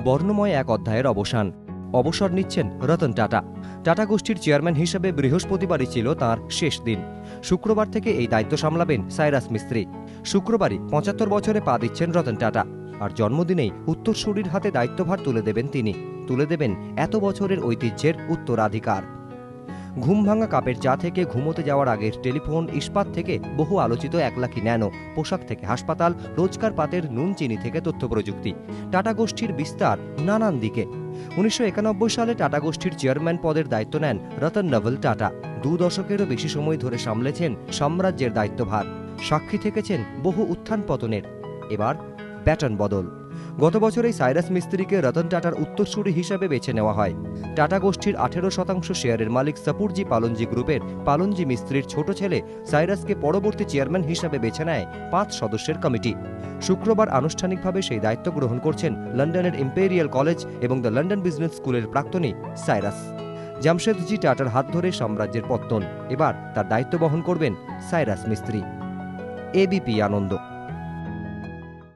বর্ণময় এক অধ্যায়ের অবসান। অবসর নিচ্ছেন রতন টাটা। টাটা গোষ্ঠীর চেয়ারম্যান হিসেবে বৃহস্পতিবারই ছিল তাঁর শেষ দিন। শুক্রবার থেকে এই দায়িত্ব সামলাবেন সাইরাস মিস্ত্রি। শুক্রবারই ৭৫ বছরে পা দিচ্ছেন রতন টাটা। আর জন্মদিনেই উত্তরসূরির হাতে দায়িত্বভার তুলে দেবেন তিনি। তুলে দেবেন এত বছরের ঐতিহ্যের উত্তরাধিকার। ঘুম ভাঙা কাপের চা থেকে ঘুমোতে যাওয়ার আগের টেলিফোন, ইস্পাত থেকে বহু আলোচিত ১ লাখি ন্যানো, পোশাক থেকে হাসপাতাল, রোজকার পাতের নুন চিনি থেকে তথ্য প্রযুক্তি, টাটা গোষ্ঠীর বিস্তার নানান দিকে। ১৯৯১ সালে টাটা গোষ্ঠীর চেয়ারম্যান পদের দায়িত্ব নেন রতন নভল টাটা। ২ দশকেরও বেশি সময় ধরে সামলেছেন সাম্রাজ্যের দায়িত্বভার। সাক্ষী থেকেছেন বহু উত্থান পতনের। এবার ব্যাটন বদল। গত বছরেই সাইরাস মিস্ত্রিকে রতন টাটার উত্তরসূরি হিসাবে বেছে নেওয়া হয়। টাটা গোষ্ঠীর ১৮% শেয়ারের মালিক সাপুরজি পালনজি গ্রুপের পালনজি মিস্ত্রির ছোট ছেলে সাইরাসকে পরবর্তী চেয়ারম্যান হিসাবে বেছে নেয় ৫ সদস্যের কমিটি। শুক্রবার আনুষ্ঠানিকভাবে সেই দায়িত্ব গ্রহণ করছেন লন্ডনের ইম্পেরিয়াল কলেজ এবং দ্য লন্ডন বিজনেস স্কুলের প্রাক্তনী সাইরাস। জামশেদজি টাটার হাত ধরে সাম্রাজ্যের পত্তন। এবার তার দায়িত্ব বহন করবেন সাইরাস মিস্ত্রি। এবিপি আনন্দ।